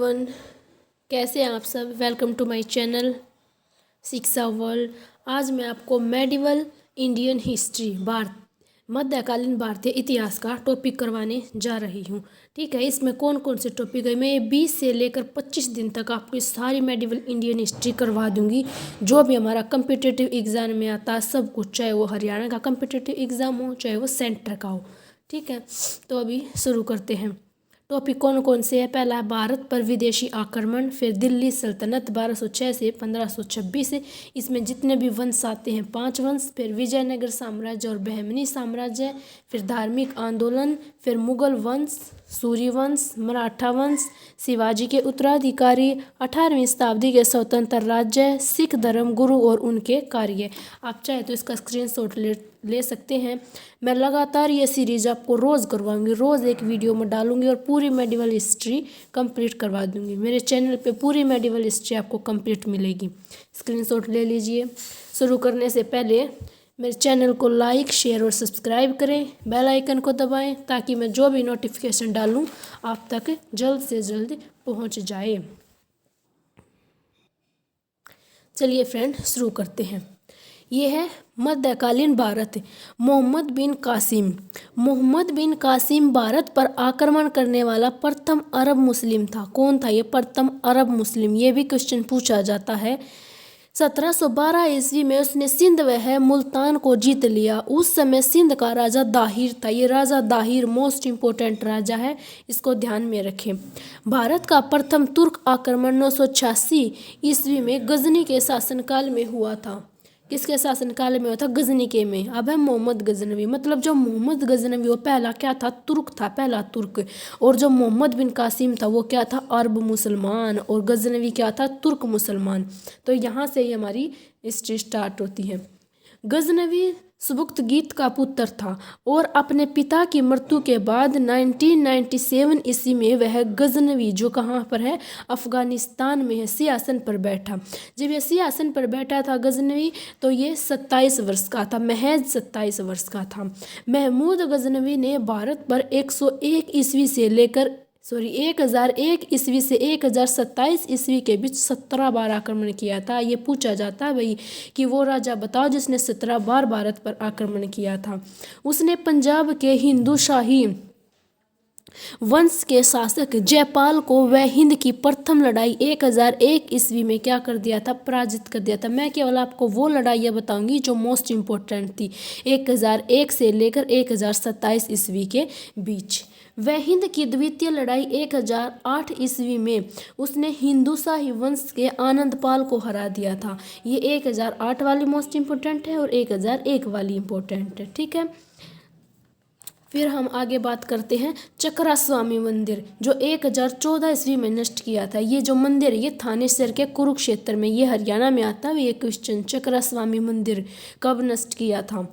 Everyone, कैसे हैं आप सब। वेलकम टू माय चैनल शिक्षा वर्ल्ड। आज मैं आपको मेडिवल इंडियन हिस्ट्री मध्यकालीन भारतीय इतिहास का टॉपिक करवाने जा रही हूँ। ठीक है, इसमें कौन कौन से टॉपिक है, मैं 20 से लेकर 25 दिन तक आपको सारी मेडिवल इंडियन हिस्ट्री करवा दूंगी। जो भी हमारा कम्पिटिटिव एग्जाम में आता है सब कुछ, चाहे वो हरियाणा का कम्पिटिटिव एग्ज़ाम हो चाहे वो सेंटर का हो। ठीक है, तो अभी शुरू करते हैं। टॉपिक कौन कौन से है। पहला है भारत पर विदेशी आक्रमण, फिर दिल्ली सल्तनत 1206 से 1526। इसमें जितने भी वंश आते हैं 5 वंश, फिर विजयनगर साम्राज्य और बहमनी साम्राज्य, फिर धार्मिक आंदोलन, फिर मुगल वंश, सूर्यवंश, मराठा वंश, शिवाजी के उत्तराधिकारी, 18वीं शताब्दी के स्वतंत्र राज्य, सिख धर्म गुरु और उनके कार्य। आप चाहे तो इसका स्क्रीनशॉट ले सकते हैं। मैं लगातार ये सीरीज आपको रोज़ करवाऊंगी, रोज़ एक वीडियो में डालूंगी और पूरी मेडिवल हिस्ट्री कंप्लीट करवा दूंगी। मेरे चैनल पे पूरी मेडिवल हिस्ट्री आपको कंप्लीट मिलेगी। स्क्रीनशॉट ले लीजिए। शुरू करने से पहले मेरे चैनल को लाइक शेयर और सब्सक्राइब करें, बेल आइकन को दबाएं ताकि मैं जो भी नोटिफिकेशन डालूं आप तक जल्द से जल्द पहुंच जाए। चलिए फ्रेंड, शुरू करते हैं। ये है मध्यकालीन भारत। मोहम्मद बिन कासिम भारत पर आक्रमण करने वाला प्रथम अरब मुस्लिम था। कौन था ये प्रथम अरब मुस्लिम, ये भी क्वेश्चन पूछा जाता है। 1712 ईस्वी में उसने सिंध व मुल्तान को जीत लिया। उस समय सिंध का राजा दाहिर था। ये राजा दाहिर मोस्ट इम्पोर्टेंट राजा है, इसको ध्यान में रखें। भारत का प्रथम तुर्क आक्रमण 986 ईस्वी में गजनी के शासनकाल में हुआ था। किसके शासनकाल में हुआ था? गजनी के में। अब है मोहम्मद गजनवी, मतलब जो मोहम्मद गजनवी वो पहला क्या था? तुर्क था, पहला तुर्क। और जो मोहम्मद बिन कासिम था वो क्या था? अरब मुसलमान। और गजनवी क्या था? तुर्क मुसलमान। तो यहाँ से ही हमारी हिस्ट्री स्टार्ट होती है। गजनवी सुबुक्तगीत का पुत्र था और अपने पिता की मृत्यु के बाद 1997 ईस्वी में वह गजनवी, जो कहाँ पर है? अफगानिस्तान में है, सिंहासन पर बैठा। जब ये सिंहासन पर बैठा था गजनवी तो ये 27 वर्ष का था, महज 27 वर्ष का था। महमूद गजनवी ने भारत पर 101 ईस्वी से लेकर 1001 ईस्वी से 1027 ईस्वी के बीच 17 बार आक्रमण किया था। ये पूछा जाता है भाई कि वो राजा बताओ जिसने 17 बार भारत पर आक्रमण किया था। उसने पंजाब के हिंदू शाही वंश के शासक जयपाल को वह हिंद की प्रथम लड़ाई 1001 ईस्वी में क्या कर दिया था? पराजित कर दिया था। मैं केवल आपको वो लड़ाइयाँ बताऊंगी जो मोस्ट इम्पोर्टेंट थी 1001 से लेकर 1027 ईस्वी के बीच। वह हिंद की द्वितीय लड़ाई 1008 ईस्वी में उसने हिंदू शाही वंश के आनंदपाल को हरा दिया था। ये 1008 वाली मोस्ट इम्पोर्टेंट है और 1001 वाली इम्पोर्टेंट है। ठीक है, फिर हम आगे बात करते हैं चक्रा स्वामी मंदिर, जो 1014 ईस्वी में नष्ट किया था। ये जो मंदिर है ये थानेसर के कुरुक्षेत्र में, ये हरियाणा में आता है। ये क्वेश्चन, चक्रा स्वामी मंदिर कब नष्ट किया था?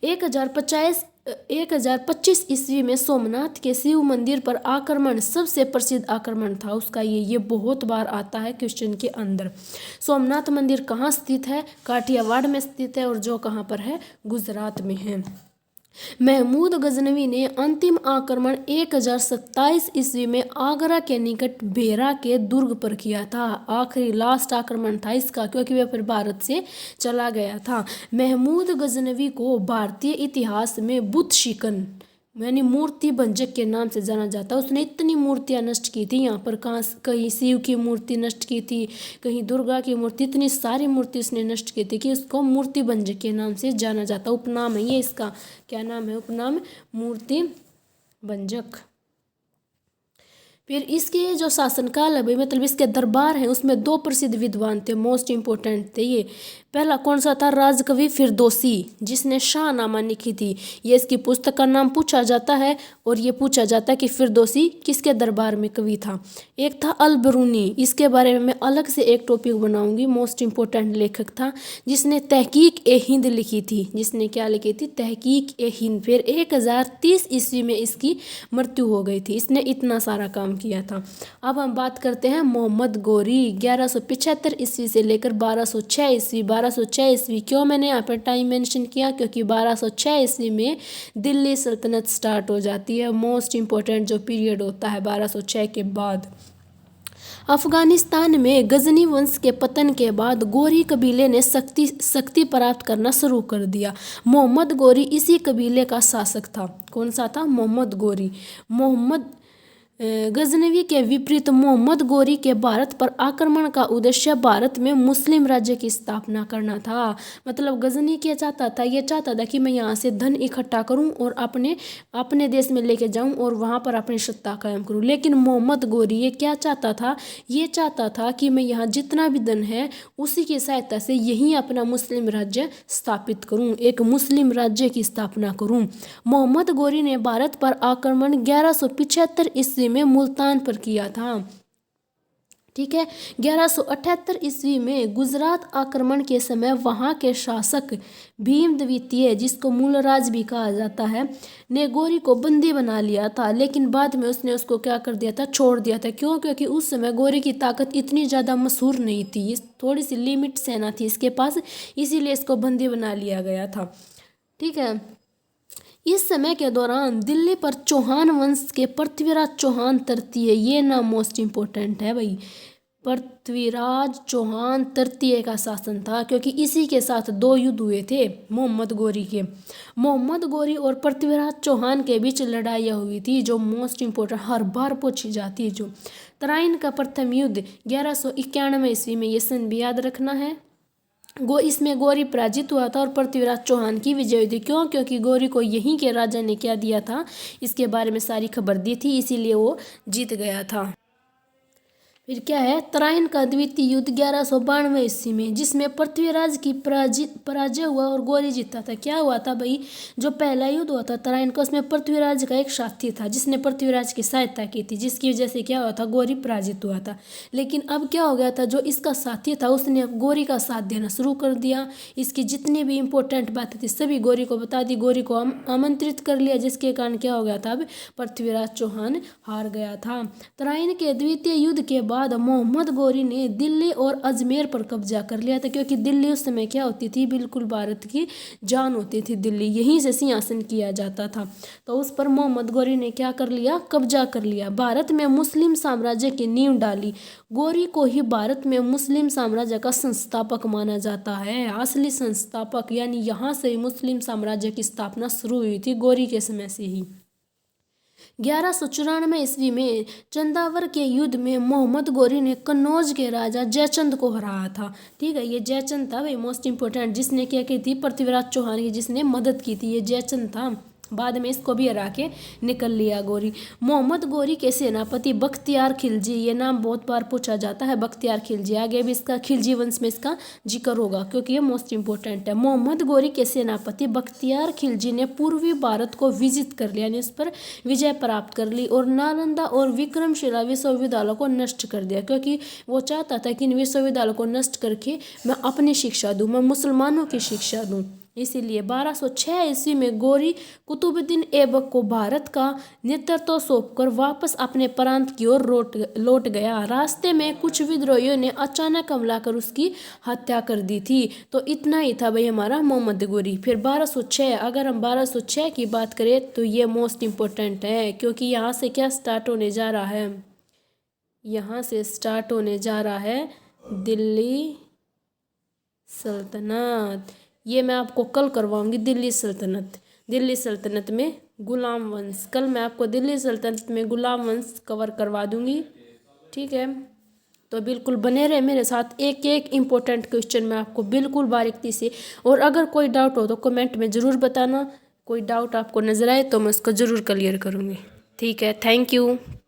1025 ईस्वी में सोमनाथ के शिव मंदिर पर आक्रमण सबसे प्रसिद्ध आक्रमण था उसका। ये बहुत बार आता है क्वेश्चन के अंदर। सोमनाथ मंदिर कहाँ स्थित है? काठियावाड़ में स्थित है और जो कहाँ पर है? गुजरात में है। महमूद गजनवी ने अंतिम आक्रमण 1027 ईस्वी में आगरा के निकट बेरा के दुर्ग पर किया था। आखिरी लास्ट आक्रमण था इसका, क्योंकि वह फिर भारत से चला गया था। महमूद गजनवी को भारतीय इतिहास में बुत शिकन यानी मूर्ति भंजक के नाम से जाना जाता है। उसने इतनी मूर्तियां नष्ट की थी यहाँ पर, कहीं शिव की मूर्ति नष्ट की थी, कहीं दुर्गा की मूर्ति, इतनी सारी मूर्ति उसने नष्ट की थी कि उसको मूर्ति भंजक के नाम से जाना जाता। उपनाम है ये इसका। क्या नाम है? उपनाम मूर्ति भंजक। फिर इसके जो शासनकाल है भाई, मतलब इसके दरबार हैं, उसमें 2 प्रसिद्ध विद्वान थे, मोस्ट इम्पोर्टेंट थे ये। पहला कौन सा था? राजकवि फिरदौसी, जिसने शाहनामा लिखी थी। ये इसकी पुस्तक का नाम पूछा जाता है और ये पूछा जाता है कि फिरदौसी किसके दरबार में कवि था। एक था अल बरूनी, इसके बारे में मैं अलग से एक टॉपिक बनाऊंगी। मोस्ट इम्पोर्टेंट लेखक था जिसने तहकीक ए हिंद लिखी थी। जिसने क्या लिखी थी? तहकीक ए हिंद। फिर 1030 ईस्वी में इसकी मृत्यु हो गई थी। इसने इतना सारा काम किया था। अब हम बात करते हैं मोहम्मद गोरी, 1175 ईस्वी से लेकर 1206 ईस्वी। 1206 ईस्वी क्यों मैंने यहाँ पर टाइम मेंशन किया? क्योंकि 1206 ईस्वी में दिल्ली सल्तनत स्टार्ट हो जाती है। मोस्ट इम्पोर्टेंट जो पीरियड होता है 1206 के बाद। अफगानिस्तान में गजनी वंश के पतन के बाद गोरी कबीले ने शक्ति प्राप्त करना शुरू कर दिया। मोहम्मद गोरी इसी कबीले का शासक था। कौन सा था? मोहम्मद गोरी। मोहम्मद गजनवी के विपरीत मोहम्मद गोरी के भारत पर आक्रमण का उद्देश्य भारत में मुस्लिम राज्य की स्थापना करना था। मतलब गजनी क्या चाहता था? ये चाहता था कि मैं यहाँ से धन इकट्ठा करूँ और अपने देश में लेके जाऊँ और वहाँ पर अपनी सत्ता कायम करूँ। लेकिन मोहम्मद गोरी ये क्या चाहता था? ये चाहता था कि मैं यहाँ जितना भी धन है उसी की सहायता से यहीं अपना मुस्लिम राज्य स्थापित करूँ, एक मुस्लिम राज्य की स्थापना करूँ। मोहम्मद गोरी ने भारत पर आक्रमण 1175 ईस्वी में मुल्तान पर किया था। ठीक है। 1178 ईस्वी में गुजरात आक्रमण के समय वहां के शासक भीम द्वितीय, जिसको मूलराज भी कहा जाता है, ने गोरी को बंदी बना लिया था। लेकिन बाद में उसने उसको क्या कर दिया था? छोड़ दिया था। क्यों? क्योंकि उस समय गोरी की ताकत इतनी ज़्यादा मशहूर नहीं थी, थोड़ी सी लिमिट सेना थी इसके पास, इसीलिए इसको बंदी बना लिया गया था। ठीक है। इस समय के दौरान दिल्ली पर चौहान वंश के पृथ्वीराज चौहान तृतीय, ये नाम मोस्ट इम्पोर्टेंट है भाई, पृथ्वीराज चौहान तृतीय का शासन था, क्योंकि इसी के साथ 2 युद्ध हुए थे मोहम्मद गोरी के। मोहम्मद गोरी और पृथ्वीराज चौहान के बीच लड़ाइयाँ हुई थी, जो मोस्ट इम्पोर्टेंट हर बार पूछी जाती है। जो तराइन का प्रथम युद्ध 1191 ईस्वी में, ये सन भी याद रखना है। इसमें गोरी पराजित हुआ था और पृथ्वीराज चौहान की विजय हुई थी। क्यों? क्योंकि गोरी को यहीं के राजा ने क्या दिया था, इसके बारे में सारी खबर दी थी, इसीलिए वो जीत गया था। फिर क्या है? तराइन का द्वितीय युद्ध 1192 ईस्वी में, जिसमें पृथ्वीराज की पराजय हुआ और गोरी जीता था। क्या हुआ था भाई? जो पहला युद्ध हुआ था तराइन का, उसमें पृथ्वीराज का एक साथी था जिसने पृथ्वीराज की सहायता की थी, जिसकी वजह से क्या हुआ था? गोरी पराजित हुआ था। लेकिन अब क्या हो गया था? जो इसका साथी था उसने गोरी का साथ देना शुरू कर दिया। इसकी जितनी भी इंपॉर्टेंट बातें थी सभी गोरी को बता दी, गोरी को आमंत्रित कर लिया, जिसके कारण क्या हो गया था? अब पृथ्वीराज चौहान हार गया था। तराइन के द्वितीय युद्ध के बाद मोहम्मद गोरी ने दिल्ली और अजमेर पर कब्जा कर लिया था, क्योंकि दिल्ली उस समय क्या होती थी? बिल्कुल भारत की जान होती थी दिल्ली, यहीं से सिंहासन किया जाता था। तो उस पर मोहम्मद गोरी ने क्या कर लिया? कब्जा कर लिया। भारत में मुस्लिम साम्राज्य की नींव डाली। गोरी को ही भारत में मुस्लिम साम्राज्य का संस्थापक माना जाता है, असली संस्थापक, यानी यहाँ से मुस्लिम साम्राज्य की स्थापना शुरू हुई थी गोरी के समय से ही। 1194 ईस्वी में चंदावर के युद्ध में मोहम्मद गोरी ने कन्नौज के राजा जयचंद को हराया था। ठीक है, ये जयचंद था भाई मोस्ट इम्पोर्टेंट, जिसने क्या की थी? पृथ्वीराज चौहान की जिसने मदद की थी, ये जयचंद था। बाद में इसको भी हरा के निकल लिया गोरी। मोहम्मद गोरी के सेनापति बख्तियार खिलजी, ये नाम बहुत बार पूछा जाता है, बख्तियार खिलजी। आगे भी इसका खिलजी वंश में इसका जिक्र होगा, क्योंकि ये मोस्ट इंपोर्टेंट है। मोहम्मद गोरी के सेनापति बख्तियार खिलजी ने पूर्वी भारत को विजित कर लिया, यानी इस पर विजय प्राप्त कर ली और नालंदा और विक्रमशिला विश्वविद्यालयों को नष्ट कर दिया, क्योंकि वो चाहता था कि इन विश्वविद्यालयों को नष्ट करके मैं अपनी शिक्षा दूँ, मैं मुसलमानों की शिक्षा दूँ। इसीलिए 1206 ईस्वी में गोरी कुतुबुद्दीन ऐबक को भारत का नेतृत्व सौंपकर वापस अपने प्रांत की ओर लौट गया। रास्ते में कुछ विद्रोहियों ने अचानक हमला कर उसकी हत्या कर दी थी। तो इतना ही था भाई हमारा मोहम्मद गोरी। फिर 1206, अगर हम 1206 की बात करें तो ये मोस्ट इम्पोर्टेंट है, क्योंकि यहाँ से क्या स्टार्ट होने जा रहा है? यहाँ से स्टार्ट होने जा रहा है दिल्ली सल्तनत। ये मैं आपको कल करवाऊंगी दिल्ली सल्तनत में गुलाम वंश। कल मैं आपको दिल्ली सल्तनत में गुलाम वंश कवर करवा दूंगी। ठीक है, तो बिल्कुल बने रहे मेरे साथ, एक एक इम्पोर्टेंट क्वेश्चन मैं आपको बिल्कुल बारीकी से, और अगर कोई डाउट हो तो कमेंट में ज़रूर बताना। कोई डाउट आपको नज़र आए तो मैं उसको ज़रूर क्लियर करूँगी। ठीक है, थैंक यू।